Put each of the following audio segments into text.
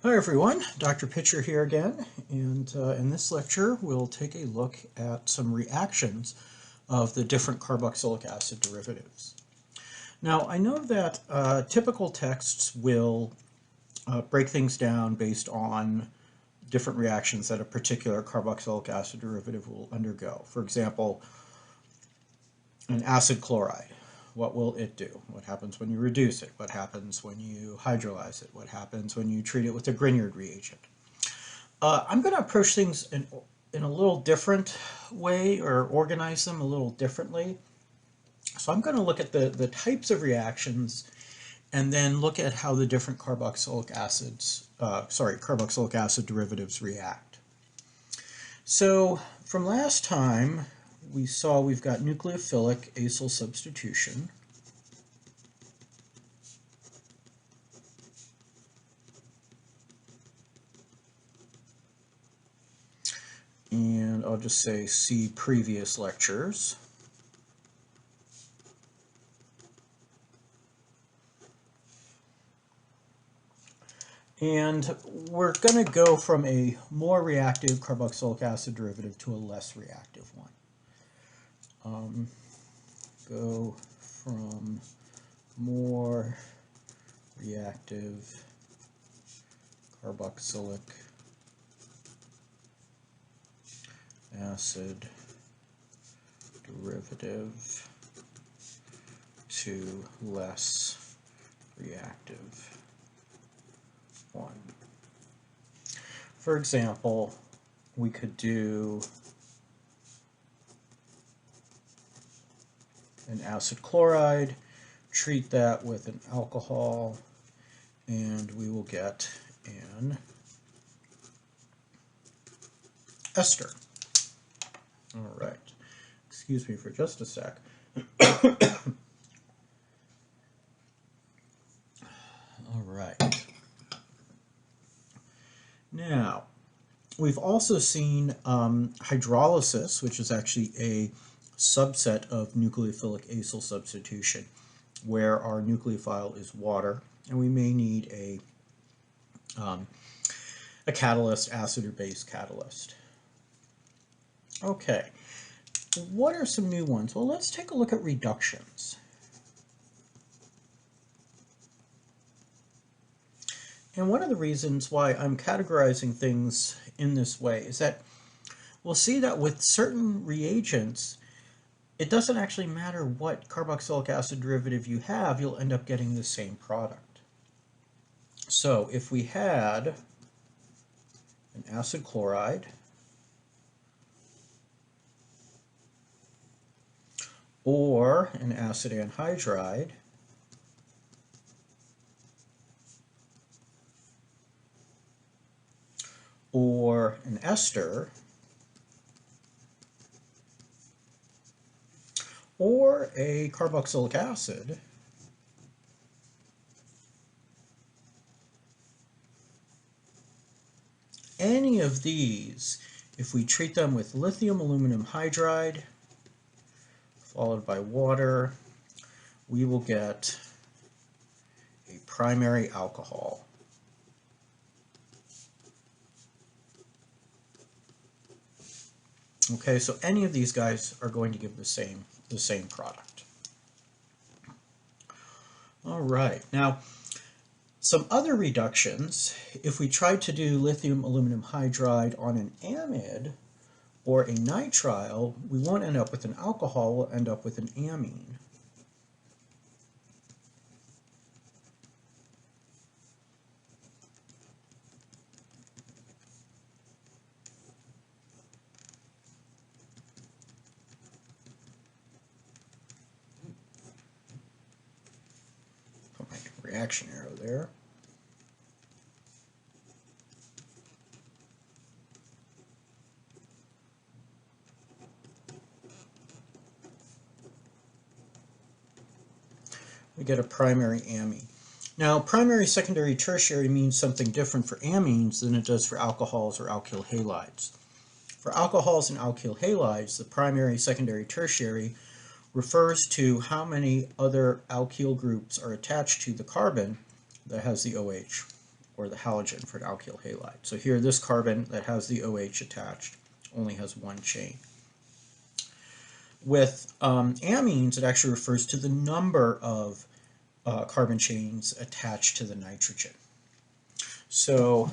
Hi everyone, Dr. Pitcher here again, and in this lecture we'll take a look at some reactions of the different carboxylic acid derivatives. Now I know that typical texts will break things down based on different reactions that a particular carboxylic acid derivative will undergo. For example, an acid chloride. What will it do? What happens when you reduce it? What happens when you hydrolyze it? What happens when you treat it with a Grignard reagent? I'm going to approach things in a little different way, or organize them a little differently. So I'm going to look at the types of reactions and then look at how the different carboxylic acid derivatives react. So from last time, we saw we've got nucleophilic acyl substitution. And I'll just say see previous lectures. And we're going to go from a more reactive carboxylic acid derivative to a less reactive one. Go from more reactive carboxylic acid derivative to less reactive one. For example, we could do an acid chloride, treat that with an alcohol, and we will get an ester. All right. Excuse me for just a sec. All right. Now, we've also seen hydrolysis, which is actually a subset of nucleophilic acyl substitution, where our nucleophile is water, and we may need a catalyst, acid or base catalyst. Okay, what are some new ones? Well, let's take a look at reductions. And one of the reasons why I'm categorizing things in this way is that we'll see that with certain reagents, it doesn't actually matter what carboxylic acid derivative you have, you'll end up getting the same product. So if we had an acid chloride or an acid anhydride, or an ester, or a carboxylic acid, any of these, if we treat them with lithium aluminum hydride followed by water, we will get a primary alcohol. Okay, so any of these guys are going to give the same product. All right, now some other reductions, if we tried to do lithium aluminum hydride on an amide or a nitrile, we won't end up with an alcohol, we'll end up with an amine. Reaction arrow there. We get a primary amine. Now, primary, secondary, tertiary means something different for amines than it does for alcohols or alkyl halides. For alcohols and alkyl halides, the primary, secondary, tertiary refers to how many other alkyl groups are attached to the carbon that has the OH, or the halogen for an alkyl halide. So here, this carbon that has the OH attached only has one chain. With amines, it actually refers to the number of carbon chains attached to the nitrogen. So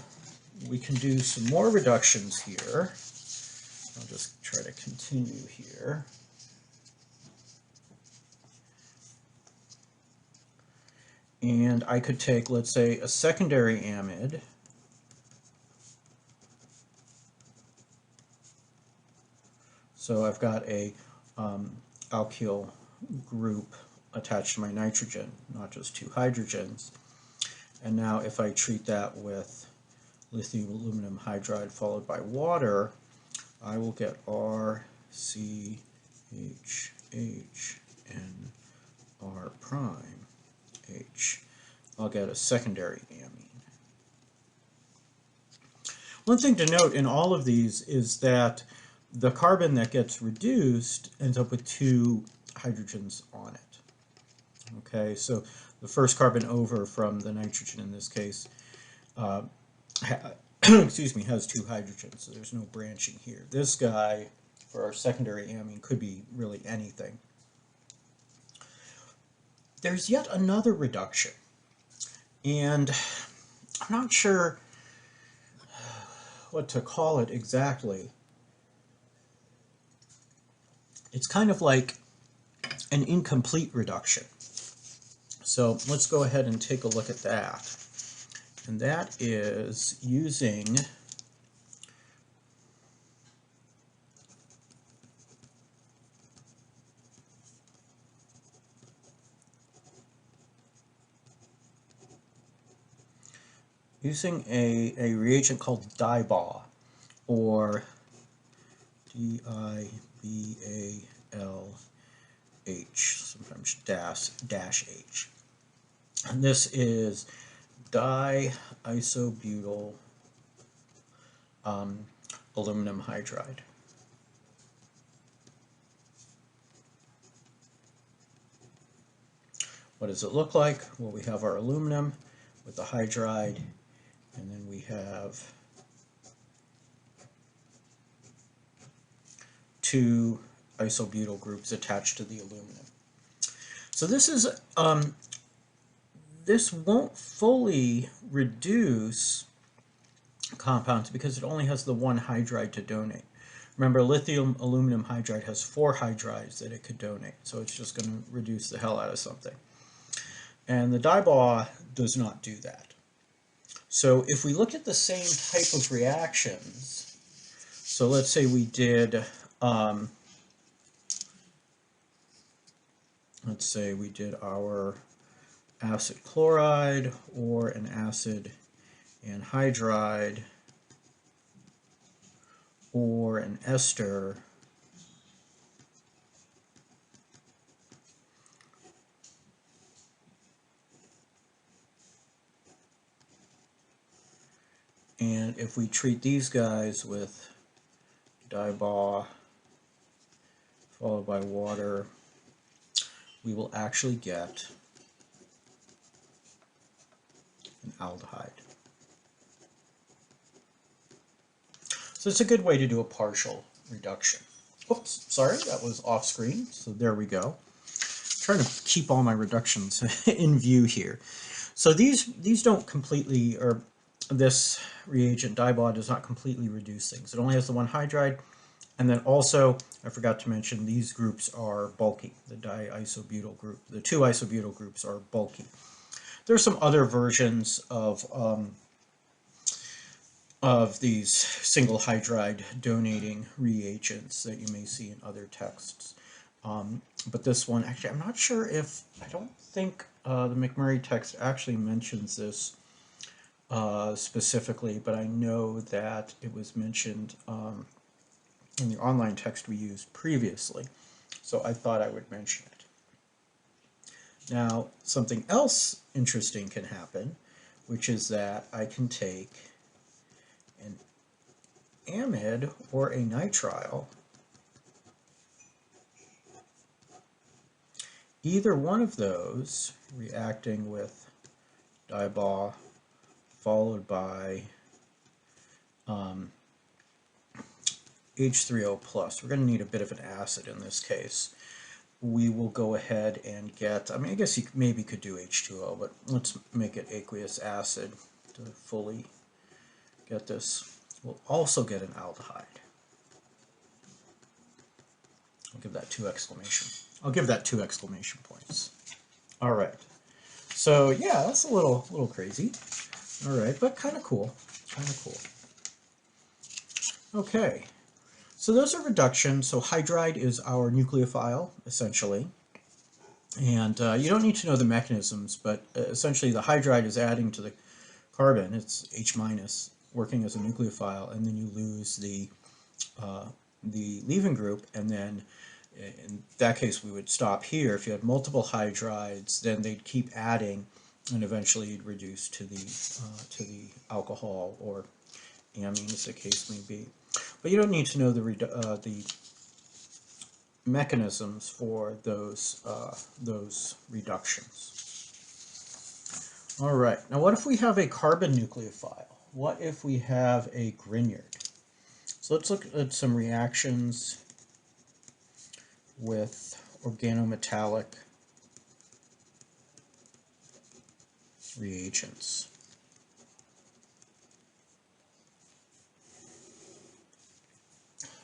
we can do some more reductions here. I'll just try to continue here. And I could take, let's say, a secondary amide, so I've got a alkyl group attached to my nitrogen, not just two hydrogens. And now if I treat that with lithium aluminum hydride followed by water, I will get RCHH and R prime H. I'll get a secondary amine. One thing to note in all of these is that the carbon that gets reduced ends up with two hydrogens on it. Okay, so the first carbon over from the nitrogen in this case excuse me, has two hydrogens, so there's no branching here. This guy, for our secondary amine, could be really anything. There's yet another reduction, and I'm not sure what to call it exactly. It's kind of like an incomplete reduction. So let's go ahead and take a look at that. And that is using a reagent called DIBALH, or DIBALH, sometimes dash H. And this is diisobutyl aluminum hydride. What does it look like? Well, we have our aluminum with the hydride, and then we have two isobutyl groups attached to the aluminum. So this is this won't fully reduce compounds because it only has the one hydride to donate. Remember, lithium aluminum hydride has 4 hydrides that it could donate, so it's just going to reduce the hell out of something. And the DIBALH does not do that. So if we look at the same type of reactions, so let's say we did our acid chloride or an acid anhydride or an ester, and if we treat these guys with DIBALH followed by water, we will actually get an aldehyde. So it's a good way to do a partial reduction. Oops, sorry, that was off screen. So there we go. I'm trying to keep all my reductions in view here. So these don't completely, or this reagent DIBALH does not completely reduce things. It only has the one hydride, and then also I forgot to mention these groups are bulky. The diisobutyl group, the 2 isobutyl groups are bulky. There's some other versions of these single hydride donating reagents that you may see in other texts. But this one, actually, I'm not sure if, I don't think the McMurray text actually mentions this specifically, but I know that it was mentioned in the online text we used previously. So I thought I would mention it. Now, something else interesting can happen, which is that I can take an amide or a nitrile, either one of those reacting with DIBALH followed by H3O plus. We're going to need a bit of an acid in this case. We will go ahead and get, I guess you maybe could do H2O, but let's make it aqueous acid to fully get this. We'll also get an aldehyde. I'll give that two exclamation points. All right. So yeah, that's a little crazy. All right, but kind of cool. Okay. So those are reductions. So hydride is our nucleophile, essentially. And you don't need to know the mechanisms, but essentially the hydride is adding to the carbon. It's H minus, working as a nucleophile, and then you lose the leaving group, and then in that case we would stop here. If you had multiple hydrides, then they'd keep adding, and eventually you'd reduce to the alcohol or amine, as the case may be. But you don't need to know the mechanisms for those reductions. All right. Now, what if we have a carbon nucleophile? What if we have a Grignard? So let's look at some reactions with organometallic reagents.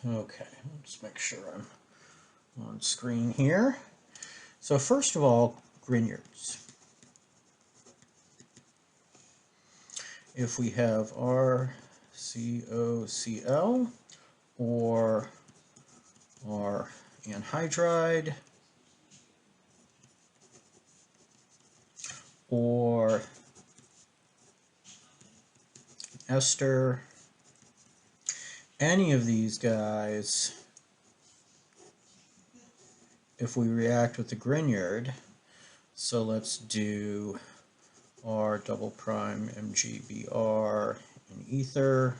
Okay, let's make sure I'm on screen here. So first of all, Grignards. If we have RCOCl or R anhydride or ester, any of these guys, if we react with the Grignard, so let's do R double prime MgBr in ether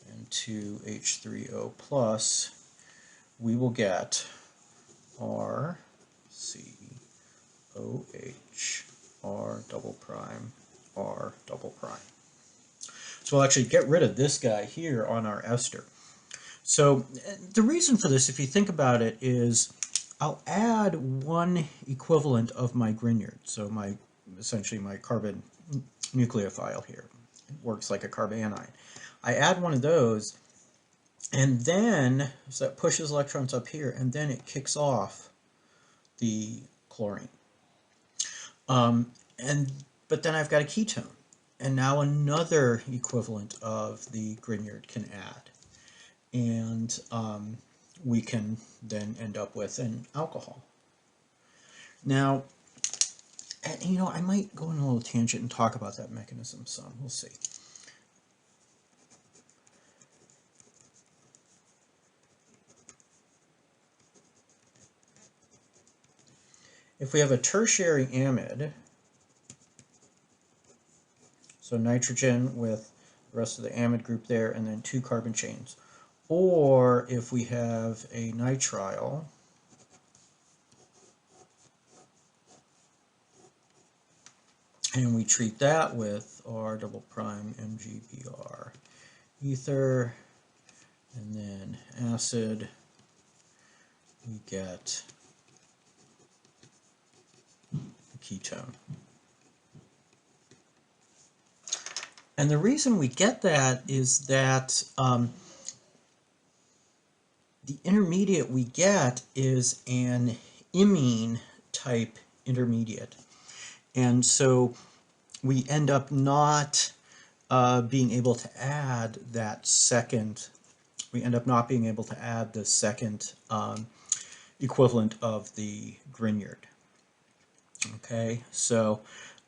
and 2H3O plus, we will get RCOH R double prime R double prime. So we'll actually get rid of this guy here on our ester. So the reason for this, if you think about it, is I'll add one equivalent of my Grignard. So essentially my carbon nucleophile here. It works like a carbanion. I add one of those, and then, so that pushes electrons up here, and then it kicks off the chlorine. But then I've got a ketone, and now another equivalent of the Grignard can add. And we can then end up with an alcohol. Now, I might go on a little tangent and talk about that mechanism some. We'll see. If we have a tertiary amide, so nitrogen with the rest of the amide group there, and then 2 carbon chains. Or if we have a nitrile, and we treat that with R double prime MgBr ether, and then acid, we get a ketone. And the reason we get that is that the intermediate we get is an imine type intermediate. And so we end up not being able to add that second, the second equivalent of the Grignard. Okay, so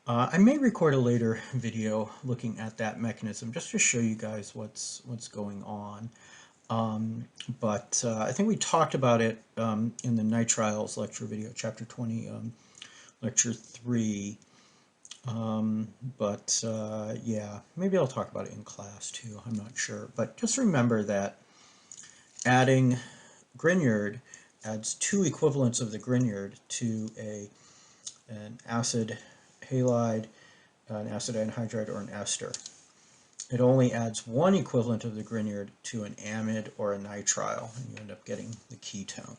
I may record a later video looking at that mechanism just to show you guys what's going on. But I think we talked about it in the nitriles lecture video, chapter 20, lecture 3. Yeah, maybe I'll talk about it in class too, I'm not sure. But just remember that adding Grignard adds 2 equivalents of the Grignard to an acid halide an acid anhydride or an ester. It only adds one equivalent of the Grignard to an amide or a nitrile, and you end up getting the ketone.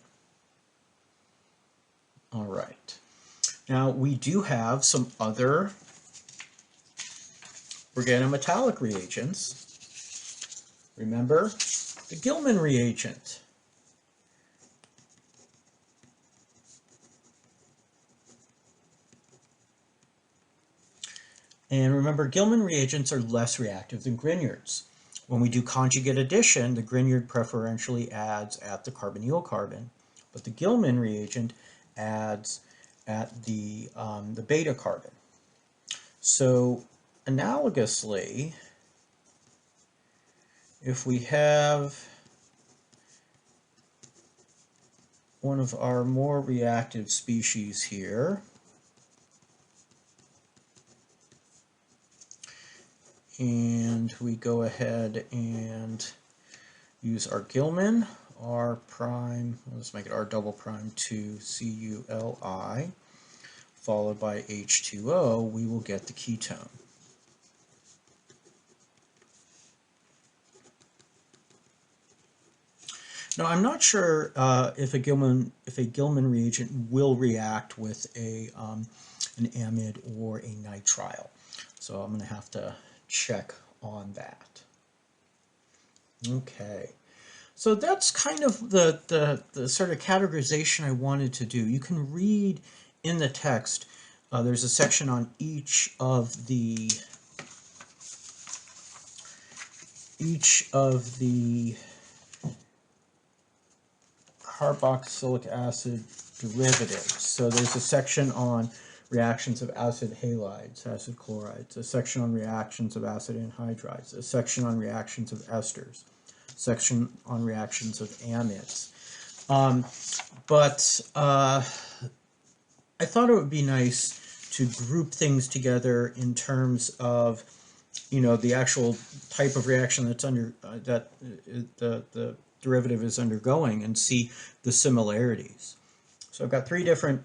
All right. Now, we do have some other organometallic reagents. Remember the Gilman reagent. And remember, Gilman reagents are less reactive than Grignards. When we do conjugate addition, the Grignard preferentially adds at the carbonyl carbon, but the Gilman reagent adds at the beta carbon. So analogously, if we have one of our more reactive species here, and we go ahead and use our Gilman, R prime, let's make it R double prime 2 CuLi, followed by H2O, we will get the ketone. Now, I'm not sure if a Gilman reagent will react with an amide or a nitrile, so I'm going to have to check on that. Okay, so that's kind of the sort of categorization I wanted to do. You can read in the text. There's a section on each of the carboxylic acid derivatives. So there's a section on reactions of acid halides, acid chlorides, a section on reactions of acid anhydrides, a section on reactions of esters, a section on reactions of amides. But I thought it would be nice to group things together in terms of, the actual type of reaction that's the derivative is undergoing, and see the similarities. So I've got 3 different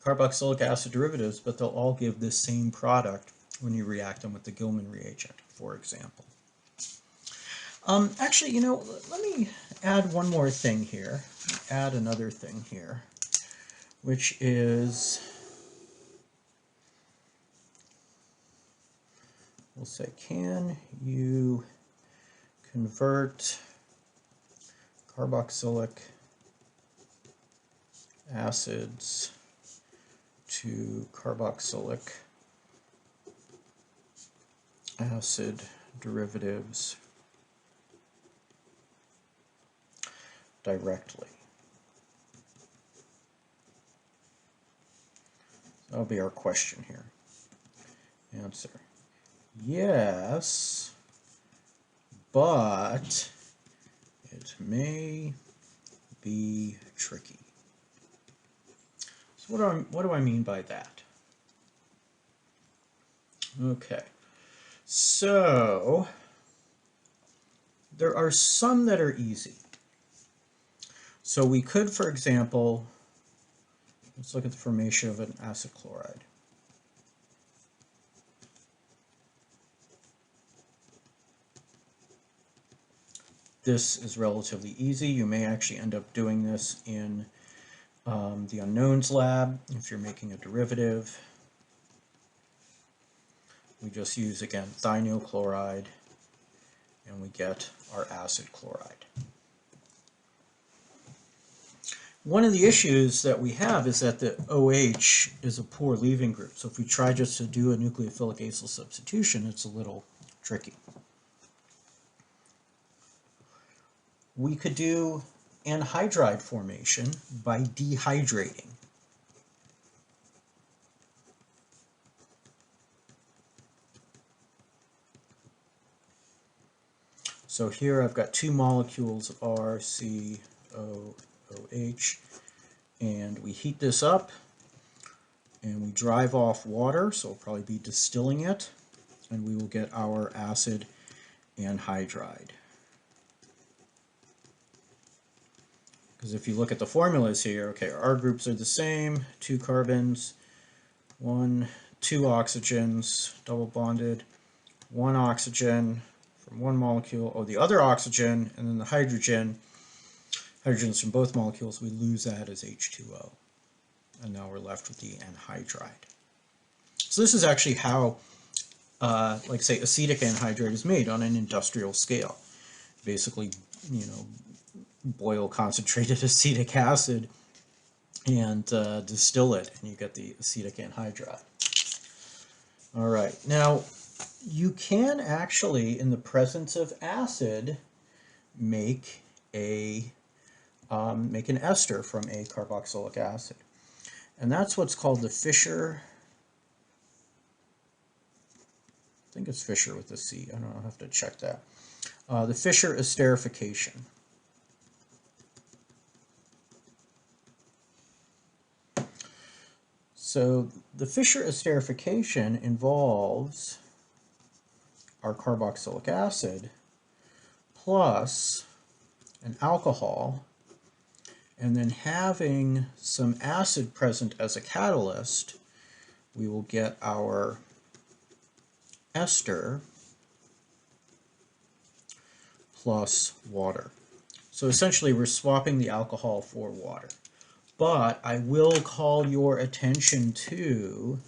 carboxylic acid derivatives, but they'll all give the same product when you react them with the Gilman reagent, for example. Actually, let me add one more thing here. Add another thing here, which is, we'll say, can you convert carboxylic acids to carboxylic acid derivatives directly? That'll be our question here. Answer: yes, but it may be tricky. So what do I mean by that? Okay, so there are some that are easy. So we could, for example, let's look at the formation of an acid chloride. This is relatively easy. You may actually end up doing this in the unknowns lab if you're making a derivative. We just use, again, thionyl chloride, and we get our acid chloride. One of the issues that we have is that the OH is a poor leaving group. So if we try just to do a nucleophilic acyl substitution, it's a little tricky. We could do anhydride formation by dehydrating. So here I've got 2 molecules of RCOOH, and we heat this up and we drive off water, so we'll probably be distilling it, and we will get our acid anhydride. Because if you look at the formulas here, okay, our groups are the same, 2 carbons, 1, two oxygens double bonded, one oxygen from one molecule, or the other oxygen, and then the hydrogens from both molecules, we lose that as H2O. And now we're left with the anhydride. So this is actually how, like say, acetic anhydride is made on an industrial scale. Basically, boil concentrated acetic acid and distill it, and you get the acetic anhydride. All right, now you can actually, in the presence of acid, make an ester from a carboxylic acid, and that's what's called the Fischer. I think it's Fischer with a C. I don't know. I'll have to check that. The Fischer esterification. So the Fischer esterification involves our carboxylic acid plus an alcohol, and then having some acid present as a catalyst, we will get our ester plus water. So essentially we're swapping the alcohol for water. But I will call your attention to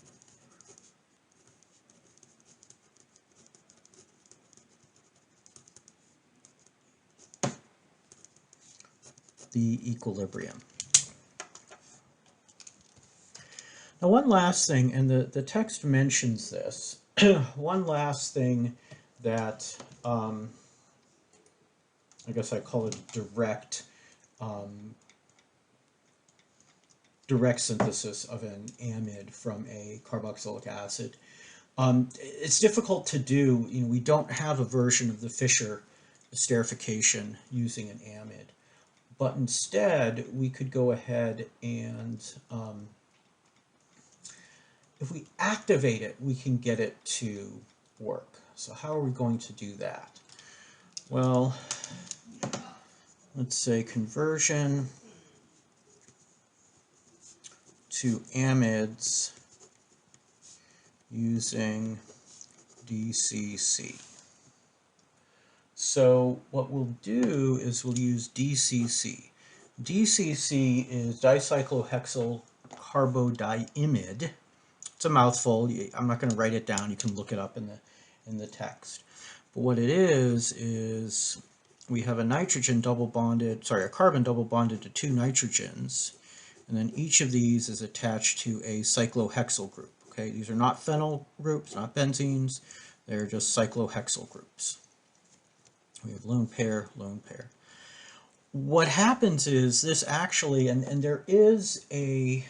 the equilibrium. Now one last thing, and the text mentions this, one last thing that I guess I call it direct synthesis of an amide from a carboxylic acid. It's difficult to do. We don't have a version of the Fischer esterification using an amide, but instead we could go ahead and if we activate it, we can get it to work. So how are we going to do that? Well, let's say conversion to amides using DCC. So what we'll do is we'll use DCC. DCC is dicyclohexyl carbodiimide. It's a mouthful. I'm not going to write it down. You can look it up in the text. But what it is we have a carbon double bonded to two nitrogens, and then each of these is attached to a cyclohexyl group. Okay, these are not phenyl groups, not benzenes. They're just cyclohexyl groups. We have lone pair, lone pair. What happens is this actually, and there is a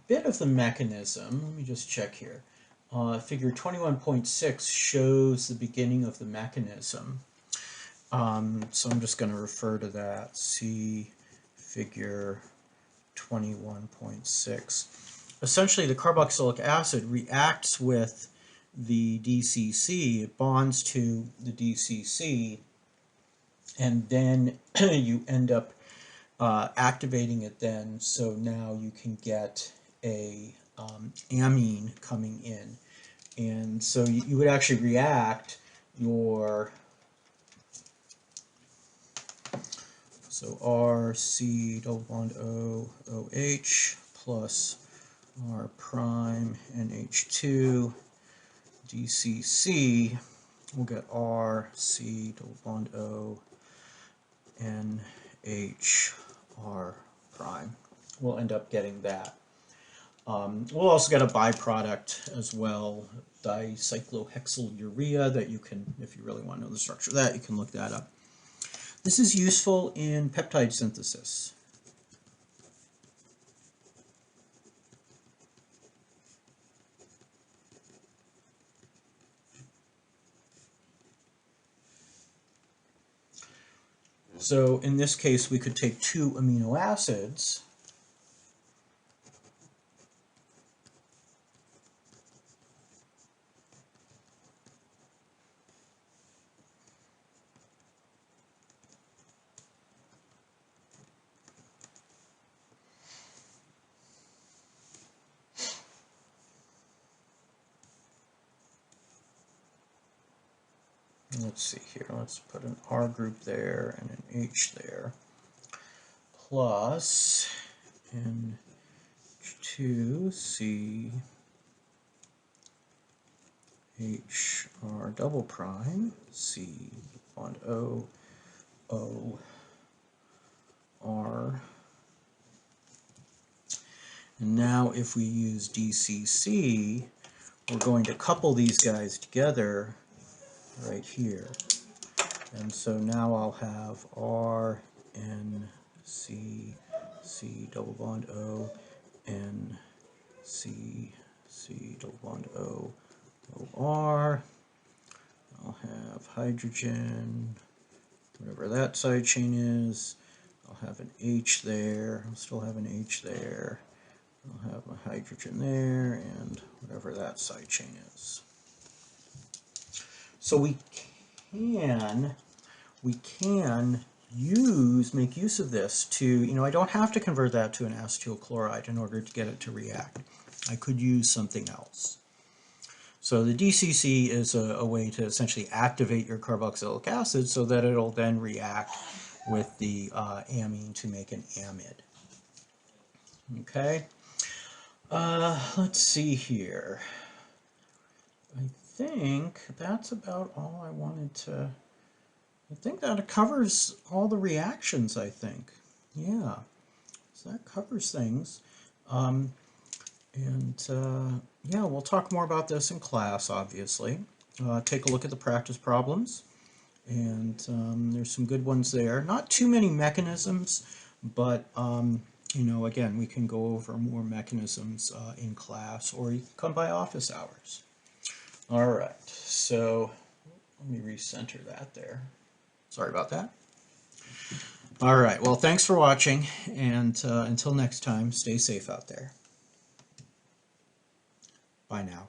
bit of the mechanism. Let me just check here. Figure 21.6 shows the beginning of the mechanism. So I'm just going to refer to that. See figure 21.6. Essentially, the carboxylic acid reacts with the DCC. It bonds to the DCC, and then you end up activating it then, so now you can get a amine coming in. And so you would actually react your, so RC double bond O OH plus R prime NH2 DCC, we'll get RC double bond O NH R prime. We'll end up getting that. We'll also get a byproduct as well, dicyclohexylurea, that you can, if you really want to know the structure of that, you can look that up. This is useful in peptide synthesis. So in this case, we could take two amino acids, let's see here, let's put an R group there and an H there, plus N2C H R double prime C bond O O R. And now if we use DCC, we're going to couple these guys together right here. And so now I'll have R N C C double bond O N C C double bond O O R. I'll have hydrogen, whatever that side chain is. I'll have an H there. I'll still have an H there. I'll have a hydrogen there, and whatever that side chain is. So we can make use of this to, I don't have to convert that to an acetyl chloride in order to get it to react. I could use something else. So the DCC is a way to essentially activate your carboxylic acid so that it'll then react with the amine to make an amide. Okay. Let's see here. I think that's about all I wanted to. I think that covers all the reactions, I think. Yeah. So that covers things. Yeah, we'll talk more about this in class, obviously. Take a look at the practice problems. And there's some good ones there. Not too many mechanisms, but again, we can go over more mechanisms in class, or you can come by office hours. All right, so let me recenter that there. Sorry about that. All right, well, thanks for watching, and until next time, stay safe out there. Bye now.